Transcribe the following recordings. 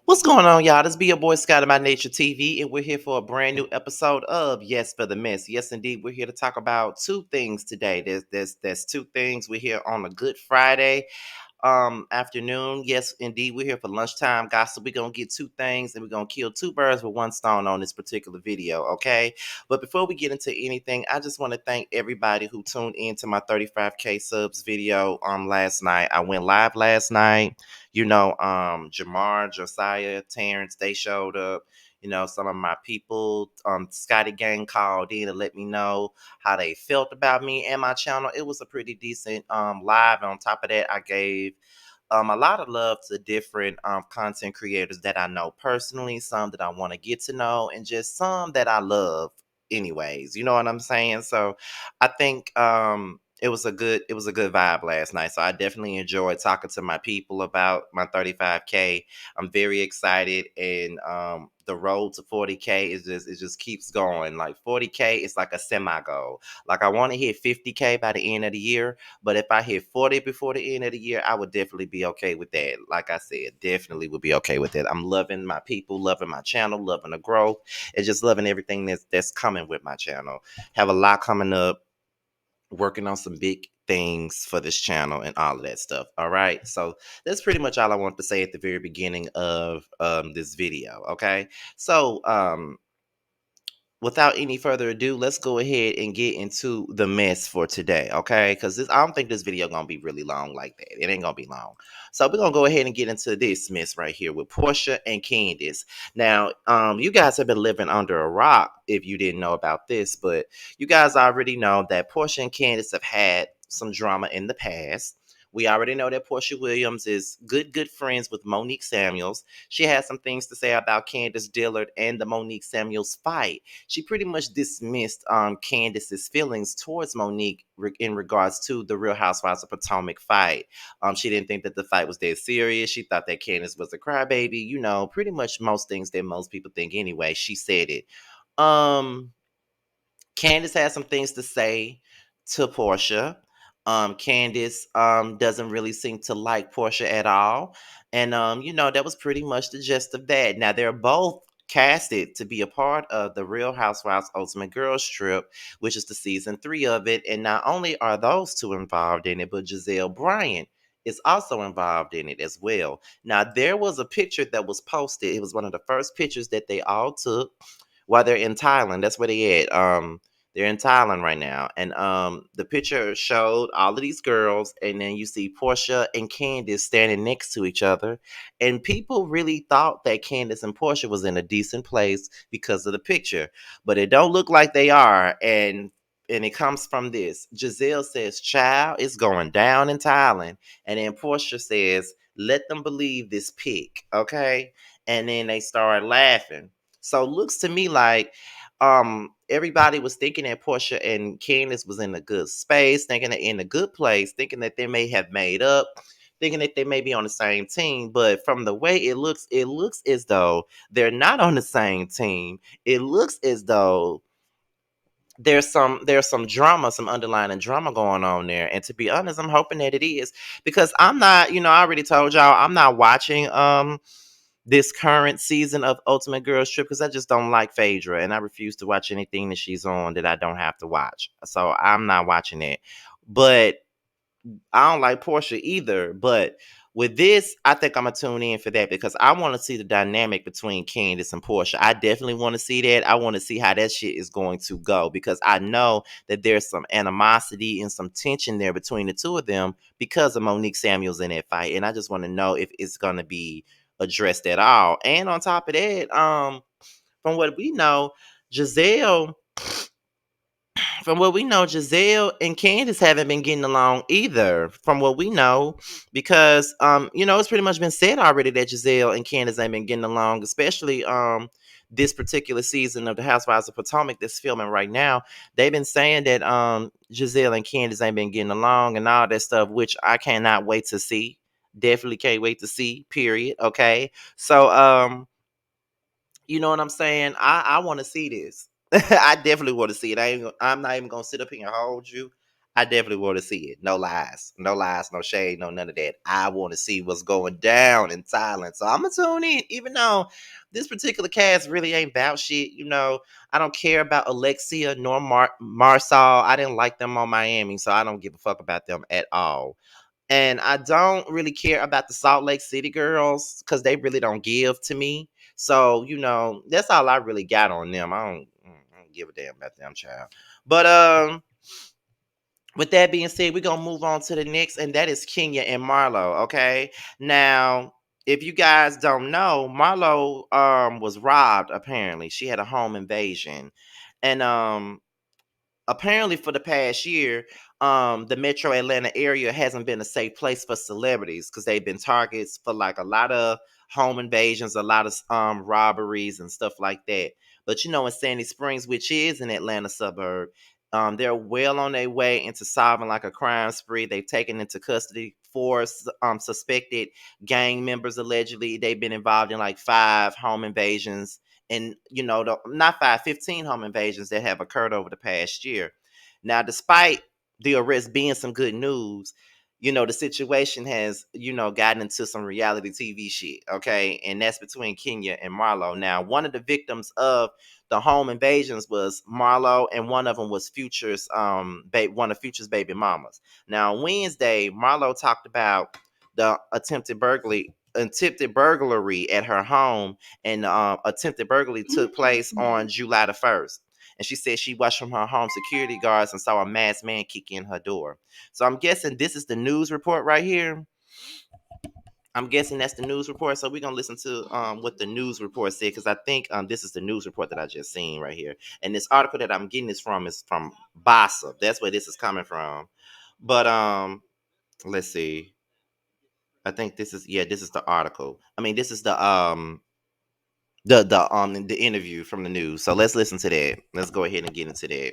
What's going on, y'all? This be your boy Scott of My Nature TV, and we're here for a brand new episode of Yes for the Mess. Yes, indeed, we're here to talk about two things today. There's two things. We're here on a Good Friday afternoon. Yes, indeed, we're here for lunchtime gossip. We're gonna get two things, and we're gonna kill two birds with one stone on this particular video. Okay, but before we get into anything, I just want to thank everybody who tuned in to my 35K subs video last night. I went live last night. Jamar, Josiah, Terrence, they showed up. Some of my people, Scotty Gang called in to let me know how they felt about me and my channel. It was a pretty decent live. On top of that, I gave a lot of love to different content creators that I know personally, some that I want to get to know, and just some that I love anyways. You know what I'm saying? So I think it was a good vibe last night. So I definitely enjoyed talking to my people about my 35K. I'm very excited, and the road to 40K is just it just keeps going. Like 40K is like a semi goal. Like I want to hit 50K by the end of the year, but if I hit 40 before the end of the year, I would definitely be okay with that. Like I said, definitely would be okay with that. I'm loving my people, loving my channel, loving the growth, and just loving everything that's coming with my channel. Have a lot coming up, working on some big things for this channel and all of that stuff. All right. So that's pretty much all I want to say at the very beginning of this video. Okay. So without any further ado, let's go ahead and get into the mess for today, okay? Because I don't think this video gonna be really long like that. It ain't gonna be long. So we're gonna go ahead and get into this mess right here with Porsha and Candiace. Now, you guys have been living under a rock if you didn't know about this, but you guys already know that Porsha and Candiace have had some drama in the past. We already know that Porsha Willams is good friends with Monique Samuels. She had some things to say about Candiace Dillard and the Monique Samuels fight. She pretty much dismissed Candace's feelings towards Monique in regards to the Real Housewives of Potomac fight. She didn't think that the fight was that serious. She thought that Candace was a crybaby. Pretty much most things that most people think anyway. She said it. Um, Candace had some things to say to Porsha. Candace doesn't really seem to like Porsha at all. And that was pretty much the gist of that. Now they're both casted to be a part of the Real Housewives Ultimate Girls Trip, which is the season 3 of it. And not only are those two involved in it, but Giselle Bryant is also involved in it as well. Now there was a picture that was posted. It was one of the first pictures that they all took while they're in Thailand. That's where they at. They're in Thailand right now, and the picture showed all of these girls, and then you see Porsha and Candace standing next to each other, and people really thought that Candace and Porsha was in a decent place because of the picture, but it don't look like they are, and it comes from this. Giselle says, "Child, it's going down in Thailand," and then Porsha says, "Let them believe this pic, okay?" And then they start laughing. So it looks to me like everybody was thinking that Porsha and Candace was in a good space, thinking that in a good place, thinking that they may have made up, thinking that they may be on the same team. But from the way it looks as though they're not on the same team. It looks as though there's some drama, some underlying drama going on there. And to be honest, I'm hoping that it is, because I'm not, I already told y'all I'm not watching this current season of Ultimate Girls Trip because I just don't like Phaedra, and I refuse to watch anything that she's on that I don't have to watch. So I'm not watching it. But I don't like Porsha either. But with this, I think I'm gonna tune in for that because I want to see the dynamic between Candace and Porsha. I definitely want to see that. I want to see how that shit is going to go because I know that there's some animosity and some tension there between the two of them because of Monique Samuels in that fight, and I just want to know if it's gonna be addressed at all. And on top of that, from what we know, Giselle from what we know, Giselle and Candace haven't been getting along either. From what we know, because it's pretty much been said already that Giselle and Candace ain't been getting along, especially this particular season of the Housewives of Potomac that's filming right now. They've been saying that Giselle and Candace ain't been getting along and all that stuff, which I cannot wait to see. Definitely can't wait to see. Period. Okay, so you know what I'm saying? I want to see this. I definitely want to see it. I'm not even gonna sit up here and hold you. I definitely want to see it. No lies. No lies, no shade, no none of that. I want to see what's going down in Thailand. So I'm going to tune in, even though this particular cast really ain't about shit. You know, I don't care about Alexia nor Marsal. I didn't like them on Miami, so I don't give a fuck about them at all. And I don't really care about the Salt Lake City girls because they really don't give to me. So, you know, that's all I really got on them. I don't give a damn about them, child. But with that being said, we're gonna move on to the next, and that is Kenya and Marlo. Okay. Now, if you guys don't know, Marlo was robbed, apparently. She had a home invasion. And apparently for the past year, the metro Atlanta area hasn't been a safe place for celebrities because they've been targets for like a lot of home invasions, a lot of robberies and stuff like that. But you know, in Sandy Springs, which is an Atlanta suburb, they're well on their way into solving like a crime spree. They've taken into custody four suspected gang members. Allegedly they've been involved in like 5 home invasions, and you know, not 5, 15 home invasions that have occurred over the past year. Now, despite the arrest being some good news, you know, the situation has, you know, gotten into some reality TV shit, okay? And that's between Kenya and Marlo. Now, one of the victims of the home invasions was Marlo, and one of them was Future's one of Future's baby mamas. Now, Wednesday, Marlo talked about the attempted burglary at her home, and attempted burglary took place on July the 1st. And she said she watched from her home security guards and saw a masked man kick in her door. So I'm guessing this is the news report right here. I'm guessing that's the news report. So we're gonna listen to what the news report said, because I think this is the news report that I just seen right here. And this article that I'm getting this from is from Bossa. That's where this is coming from. But let's see. I think this is this is the article. I mean, this is the interview from the news. So let's listen to that. Let's go ahead and get into that.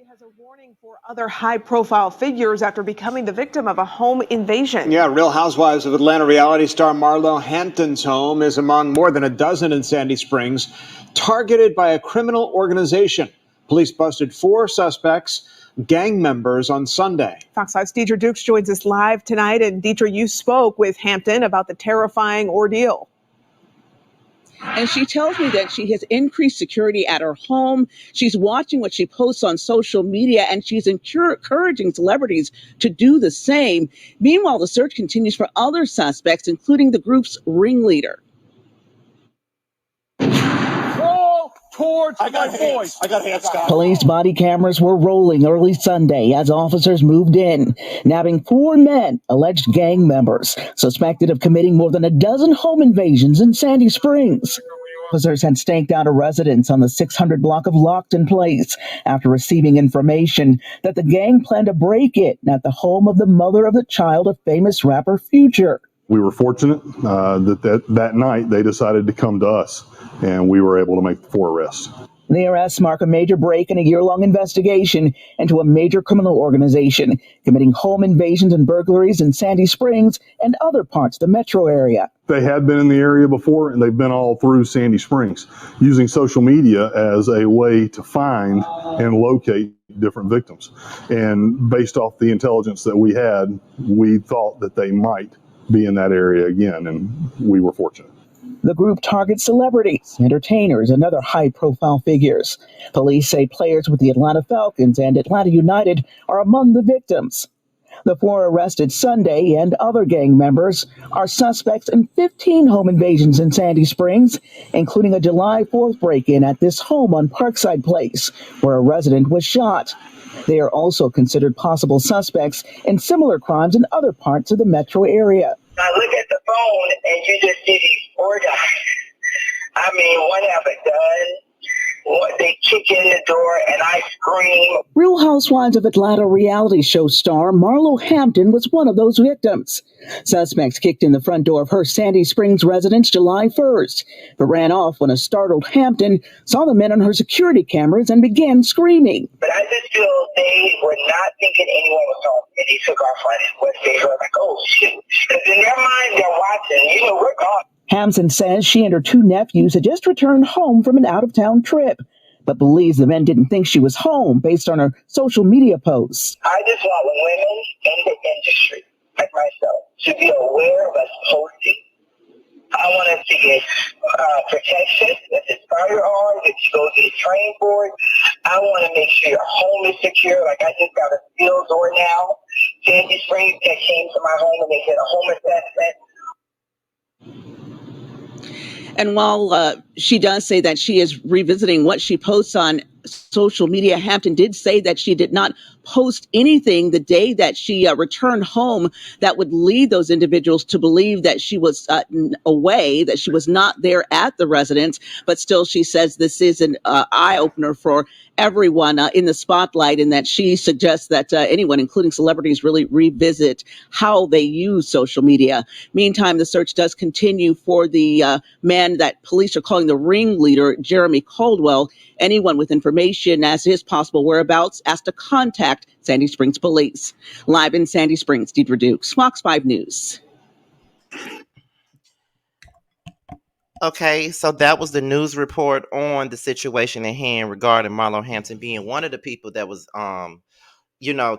Has a warning for other high-profile figures after becoming the victim of a home invasion. Yeah, Real Housewives of Atlanta reality star Marlo Hampton's home is among more than a dozen in Sandy Springs, targeted by a criminal organization. Police busted 4 suspects, gang members, on Sunday. Fox 5's Deidre Dukes joins us live tonight. And Deidre, you spoke with Hampton about the terrifying ordeal. And she tells me that she has increased security at her home. She's watching what she posts on social media, and she's encouraging celebrities to do the same. Meanwhile, the search continues for other suspects, including the group's ringleader. Towards my voice. I got hands, Scott. Police body cameras were rolling early Sunday as officers moved in, nabbing 4 men, alleged gang members, suspected of committing more than a dozen home invasions in Sandy Springs. Officers had staked out a residence on the 600 block of Lockton Place after receiving information that the gang planned to break in at the home of the mother of the child of famous rapper Future. We were fortunate that night they decided to come to us, and we were able to make 4 arrests. The arrests mark a major break in a year-long investigation into a major criminal organization committing home invasions and burglaries in Sandy Springs and other parts of the metro area. They had been in the area before, and they've been all through Sandy Springs, using social media as a way to find and locate different victims. And based off the intelligence that we had, we thought that they might be in that area again, and we were fortunate. The group targets celebrities, entertainers, and other high-profile figures. Police say players with the Atlanta Falcons and Atlanta United are among the victims. The 4 arrested Sunday and other gang members are suspects in 15 home invasions in Sandy Springs, including a July 4th break-in at this home on Parkside Place, where a resident was shot. They are also considered possible suspects in similar crimes in other parts of the metro area. I look at the phone and you just see these 4 guys. I mean, what have it done? What, they kick in the door and I scream. Real Housewives of Atlanta reality show star Marlo Hampton was one of those victims. Suspects kicked in the front door of her Sandy Springs residence July 1st, but ran off when a startled Hampton saw the men on her security cameras and began screaming. But I just feel they were not thinking anyone was home, and they took off running. Once they heard, like, oh, shit. Because in their mind, they're watching. You know, we're gone. Hampton says she and her 2 nephews had just returned home from an out-of-town trip. but believes the men didn't think she was home based on her social media posts. I just want women in the industry, like myself, to be aware of us posting. I want us to get protection, if it's firearms, if you go get trained for it. I want to make sure your home is secure. Like I just got a steel door now. Candiace Springs that came to my home and they did a home assessment. And while she does say that she is revisiting what she posts on social media, Hampton did say that she did not post anything the day that she returned home that would lead those individuals to believe that she was away, that she was not there at the residence. But still, she says this is an eye-opener for everyone in the spotlight, and that she suggests that anyone, including celebrities, really revisit how they use social media. Meantime, the search does continue for the man that police are calling the ringleader, Jeremy Caldwell. Anyone with information as to his possible whereabouts asked to contact Sandy Springs Police. Live in Sandy Springs, Deidre Dukes, Fox 5 News. Okay, so that was the news report on the situation at hand regarding Marlo Hampton being one of the people that was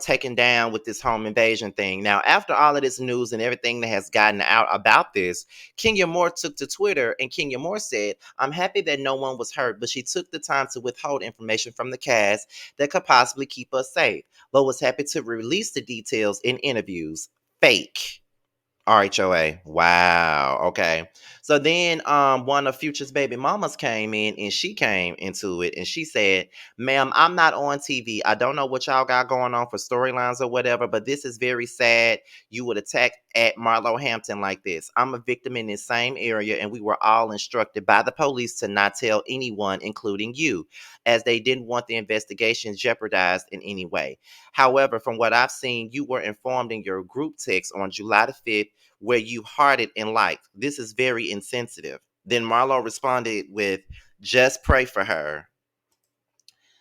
taken down with this home invasion thing. Now, after all of this news and everything that has gotten out about this, Kenya Moore took to Twitter, and Kenya Moore said, "I'm happy that no one was hurt, but she took the time to withhold information from the cast that could possibly keep us safe, but was happy to release the details in interviews." Fake. RHOA. Wow. Okay. So then one of Future's baby mamas came in, and she came into it and she said, "Ma'am, I'm not on TV. I don't know what y'all got going on for storylines or whatever, but this is very sad. You would attack at Marlo Hampton like this. I'm a victim in this same area, and we were all instructed by the police to not tell anyone, including you, as they didn't want the investigation jeopardized in any way. However, from what I've seen, you were informed in your group text on July the 5th where you hearted and liked. This is very insensitive." Then Marlo responded with, "Just pray for her."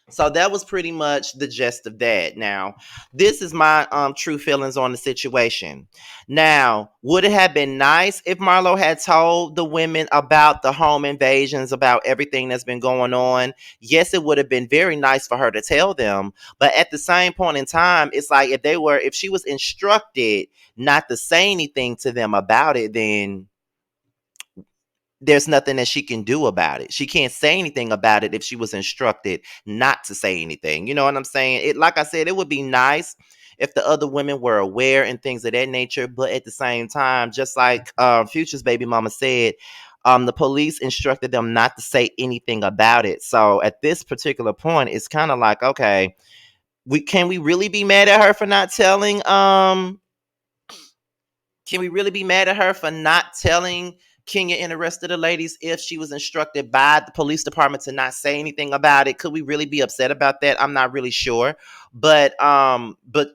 So that was pretty much the gist of that. Now, this is my true feelings on the situation. Now, would it have been nice if Marlo had told the women about the home invasions, about everything that's been going on? Yes, it would have been very nice for her to tell them. But at the same point in time, it's like if she was instructed not to say anything to them about it, then there's nothing that she can do about it. She can't say anything about it if she was instructed not to say anything. You know what I'm saying? It, like I said, it would be nice if the other women were aware and things of that nature. But at the same time, just like Future's baby mama said, the police instructed them not to say anything about it. So at this particular point, it's kind of like, okay, can we really be mad at her for not telling? Can we really be mad at her for not telling Kenya and the rest of the ladies if she was instructed by the police department to not say anything about it? Could we really be upset about that? I'm not really sure. But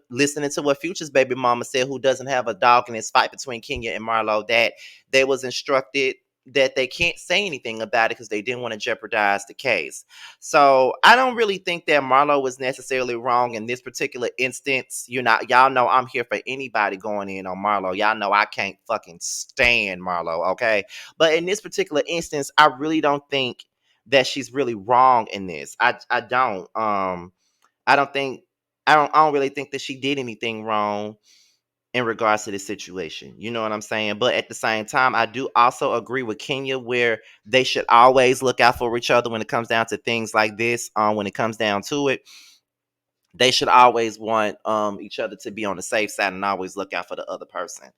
listening to what Future's baby mama said, who doesn't have a dog in this fight between Kenya and Marlo, that they was instructed that they can't say anything about it because they didn't want to jeopardize the case. So I don't really think that Marlo was necessarily wrong in this particular instance. Y'all know I'm here for anybody going in on Marlo. Y'all know I can't fucking stand Marlo, okay? But in this particular instance, I really don't think that she's really wrong in this. I don't. I don't really think that she did anything wrong in regards to this situation. You know what I'm saying? But at the same time, I do also agree with Kenya where they should always look out for each other when it comes down to things like this. When it comes down to it, they should always want each other to be on the safe side and always look out for the other person,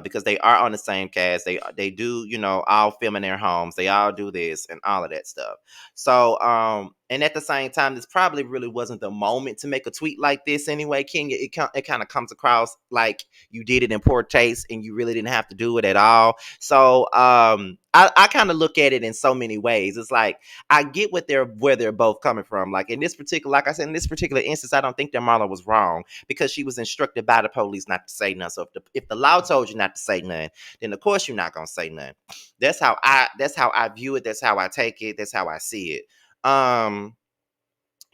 because they are on the same cast. They do, all film in their homes. They all do this and all of that stuff. So, and at the same time, this probably really wasn't the moment to make a tweet like this anyway, Kenya. It kind of comes across like you did it in poor taste and you really didn't have to do it at all. So, I kind of look at it in so many ways. It's like, I get where they're both coming from. Like in this particular, like I said, in this particular instance, I don't think that Marlo was wrong because she was instructed by the police not to say nothing. So if the law told you not to say nothing, then of course you're not gonna say nothing. That's how I view it. That's how I take it. That's how I see it.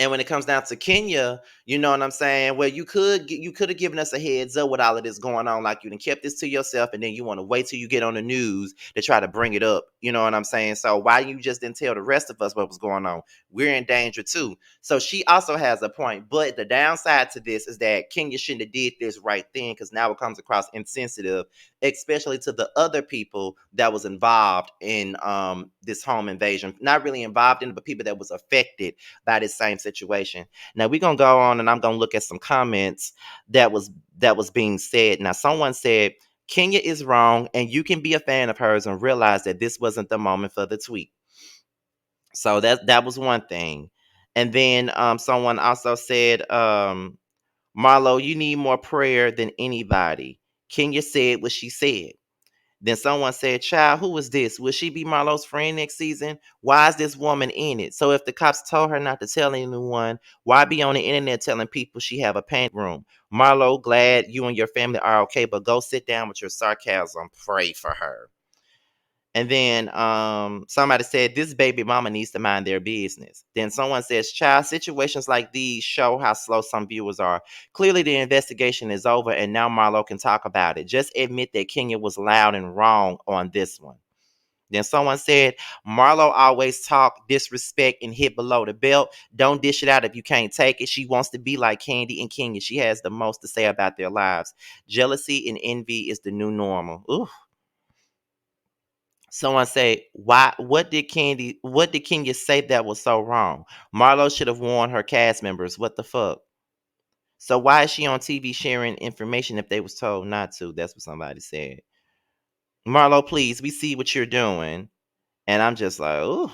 And when it comes down to Kenya, you know what I'm saying? Well, you could have given us a heads up with all of this going on. Like you done kept this to yourself, and then you want to wait till you get on the news to try to bring it up. You know what I'm saying? So why you just didn't tell the rest of us what was going on? We're in danger too. So she also has a point. But the downside to this is that Kenya shouldn't have did this right then, because now it comes across insensitive, especially to the other people that was involved in this home invasion. Not really involved in it, but people that was affected by this same situation. Now we're gonna go on and I'm gonna look at some comments that was being said. Now someone said Kenya is wrong and you can be a fan of hers and realize that this wasn't the moment for the tweet. So that was one thing. And then someone also said, Marlo, you need more prayer than anybody. Kenya said what she said. Then someone said, child, who was this? Will she be Marlo's friend next season? Why is this woman in it? So if the cops told her not to tell anyone, why be on the internet telling people she have a panic room? Marlo, glad you and your family are okay, but go sit down with your sarcasm. Pray for her. And then somebody said, this baby mama needs to mind their business. Then someone says, child, situations like these show how slow some viewers are. Clearly the investigation is over and now Marlo can talk about it. Just admit that Kenya was loud and wrong on this one. Then someone said, Marlo always talk disrespect and hit below the belt. Don't dish it out if you can't take it. She wants to be like Candy and Kenya. She has the most to say about their lives. Jealousy and envy is the new normal. Ooh. Someone say, why what did Kenya say that was so wrong? Marlo should have warned her cast members. What the fuck? So why is she on TV sharing information if they was told not to? That's what somebody said. Marlo, please, we see what you're doing. And I'm just like, ooh.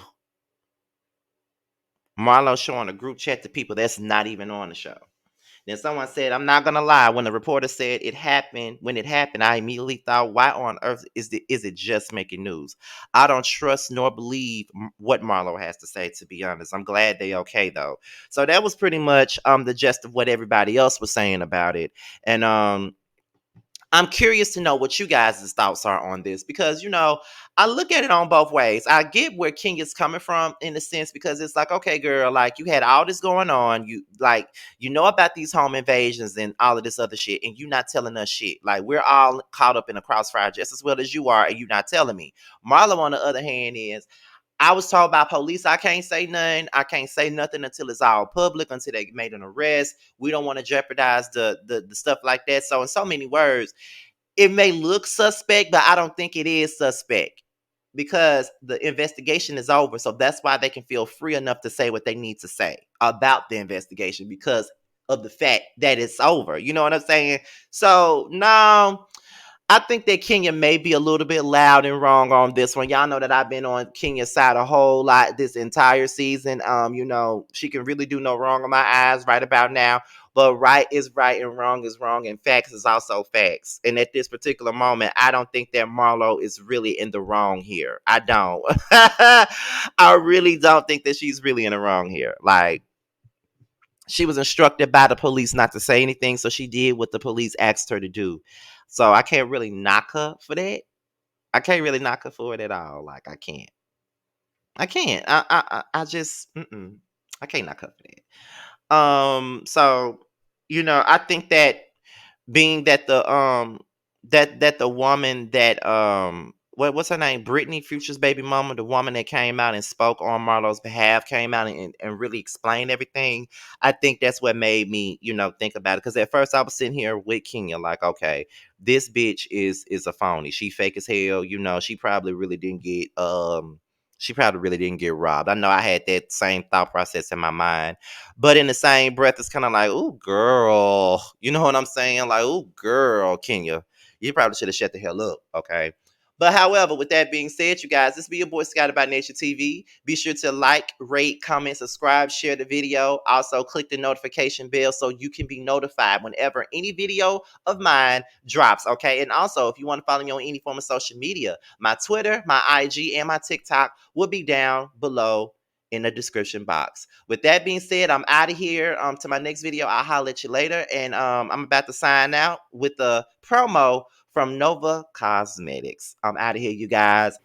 Marlo showing a group chat to people that's not even on the show. Then someone said, I'm not gonna lie. When the reporter said when it happened, I immediately thought, why on earth is it just making news? I don't trust nor believe what Marlo has to say, to be honest. I'm glad they okay though. So that was pretty much the gist of what everybody else was saying about it. And I'm curious to know what you guys' thoughts are on this, because, I look at it on both ways. I get where King is coming from in a sense, because it's like, okay, girl, like you had all this going on. You know about these home invasions and all of this other shit, and you not telling us shit. Like we're all caught up in a crossfire just as well as you are, and you not telling me. Marlo, on the other hand, is I was told by police I can't say nothing. I can't say nothing until it's all public, until they made an arrest. We don't want to jeopardize the stuff like that. So in so many words, it may look suspect, but I don't think it is suspect, because the investigation is over. So that's why they can feel free enough to say what they need to say about the investigation, because of the fact that it's over. You know what I'm saying? So no, I think that Kenya may be a little bit loud and wrong on this one. Y'all know that I've been on Kenya's side a whole lot this entire season. She can really do no wrong in my eyes right about now. But right is right and wrong is wrong, and facts is also facts. And at this particular moment, I don't think that Marlo is really in the wrong here. I don't. I really don't think that she's really in the wrong here. Like, she was instructed by the police not to say anything, so she did what the police asked her to do. So I can't really knock her for that. I can't really knock her for it at all. Like I can't. I can't. I just I can't knock her for that. So I think that being that the woman that what's her name, Brittany, Future's baby mama, the woman that came out and spoke on Marlo's behalf, came out and really explained everything. I think that's what made me think about it, because at first I was sitting here with Kenya like, okay, this bitch is a phony. She fake as hell. She probably really didn't get robbed. I know I had that same thought process in my mind. But in the same breath, it's kind of like, oh, girl. You know what I'm saying? Like, oh, girl, Kenya. You probably should have shut the hell up, okay? But however, with that being said, you guys, this be your boy Scott about Nature TV. Be sure to like, rate, comment, subscribe, share the video. Also, click the notification bell so you can be notified whenever any video of mine drops, okay? And also, if you want to follow me on any form of social media, my Twitter, my IG, and my TikTok will be down below in the description box. With that being said, I'm out of here. To my next video, I'll holler at you later. And I'm about to sign out with a promo from Nova Cosmetics. I'm out of here, you guys.